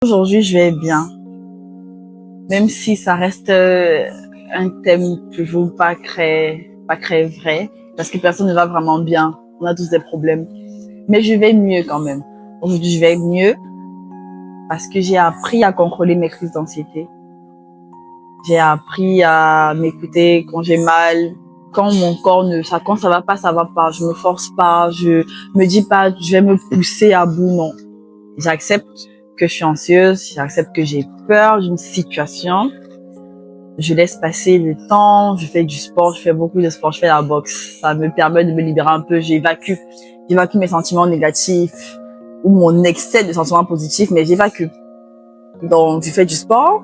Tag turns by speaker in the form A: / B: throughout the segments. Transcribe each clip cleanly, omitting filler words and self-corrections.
A: Aujourd'hui, je vais bien, même si ça reste un thème toujours pas très vrai, parce que personne ne va vraiment bien. On a tous des problèmes, mais je vais mieux quand même. Aujourd'hui, je vais mieux parce que j'ai appris à contrôler mes crises d'anxiété. J'ai appris à m'écouter quand j'ai mal, quand mon corps quand ça va pas, ça va pas. Je me force pas, je me dis pas, je vais me pousser à bout, non. J'accepte que je suis anxieuse, j'accepte que j'ai peur d'une situation. Je laisse passer le temps, je fais du sport, je fais beaucoup de sport, je fais la boxe. Ça me permet de me libérer un peu, j'évacue mes sentiments négatifs ou mon excès de sentiments positifs, mais j'évacue. Donc, je fais du sport,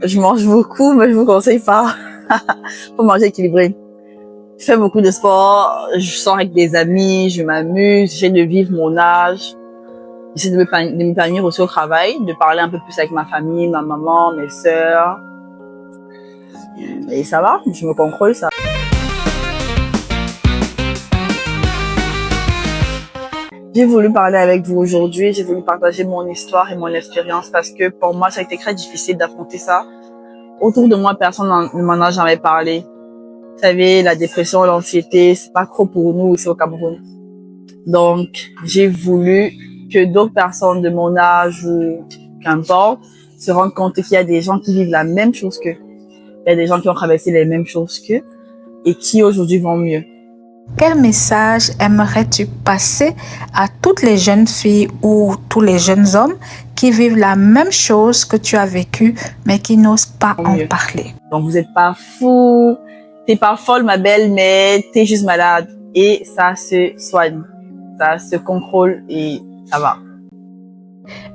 A: je mange beaucoup, mais je vous conseille pas. Faut manger équilibré. Je fais beaucoup de sport, je sors avec des amis, je m'amuse, j'essaie de vivre mon âge. J'essaie de m'épanouir aussi au travail, de parler un peu plus avec ma famille, ma maman, mes sœurs. Et ça va, je me contrôle, ça. J'ai voulu parler avec vous aujourd'hui, j'ai voulu partager mon histoire et mon expérience parce que pour moi, ça a été très difficile d'affronter ça. Autour de moi, personne ne m'en a jamais parlé. Vous savez, la dépression, l'anxiété, c'est pas trop pour nous ici au Cameroun. Donc, j'ai voulu que d'autres personnes de mon âge ou qu'importe se rendent compte qu'il y a des gens qui vivent la même chose qu'eux. Il y a des gens qui ont traversé les mêmes choses qu'eux et qui aujourd'hui vont mieux.
B: Quel message aimerais-tu passer à toutes les jeunes filles ou tous les jeunes hommes qui vivent la même chose que tu as vécu mais qui n'osent pas en parler?
A: Donc vous n'êtes pas fou, t'es pas folle ma belle, mais t'es juste malade et ça se soigne, ça se contrôle et ça va.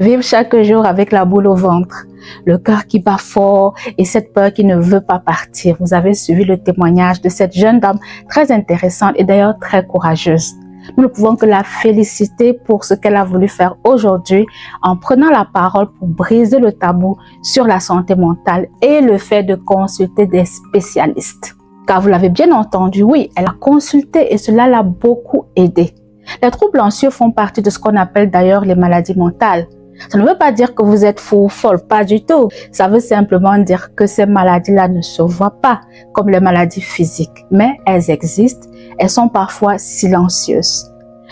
B: Vivre chaque jour avec la boule au ventre, le cœur qui bat fort et cette peur qui ne veut pas partir. Vous avez suivi le témoignage de cette jeune dame très intéressante et d'ailleurs très courageuse. Nous ne pouvons que la féliciter pour ce qu'elle a voulu faire aujourd'hui en prenant la parole pour briser le tabou sur la santé mentale et le fait de consulter des spécialistes. Car vous l'avez bien entendu, oui, elle a consulté et cela l'a beaucoup aidée. Les troubles anxieux font partie de ce qu'on appelle d'ailleurs les maladies mentales. Ça ne veut pas dire que vous êtes fou ou folle, pas du tout. Ça veut simplement dire que ces maladies-là ne se voient pas comme les maladies physiques, mais elles existent, elles sont parfois silencieuses.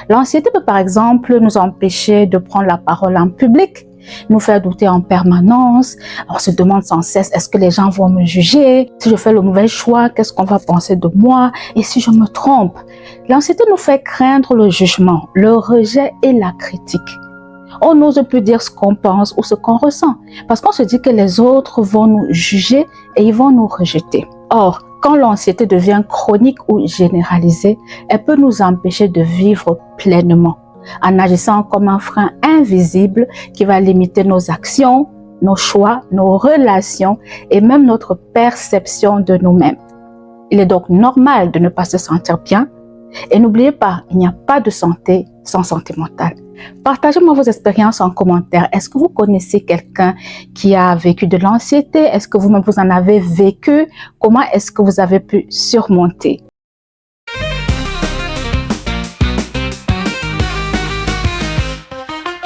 B: L'anxiété peut par exemple nous empêcher de prendre la parole en public, nous faire douter en permanence. On se demande sans cesse, est-ce que les gens vont me juger? Si je fais le mauvais choix, qu'est-ce qu'on va penser de moi? Et si je me trompe? L'anxiété nous fait craindre le jugement, le rejet et la critique. On n'ose plus dire ce qu'on pense ou ce qu'on ressent parce qu'on se dit que les autres vont nous juger et ils vont nous rejeter. Or, quand l'anxiété devient chronique ou généralisée, elle peut nous empêcher de vivre pleinement en agissant comme un frein invisible qui va limiter nos actions, nos choix, nos relations et même notre perception de nous-mêmes. Il est donc normal de ne pas se sentir bien. Et n'oubliez pas, il n'y a pas de santé sans santé mentale. Partagez-moi vos expériences en commentaire. Est-ce que vous connaissez quelqu'un qui a vécu de l'anxiété? Est-ce que vous-même vous en avez vécu? Comment est-ce que vous avez pu surmonter?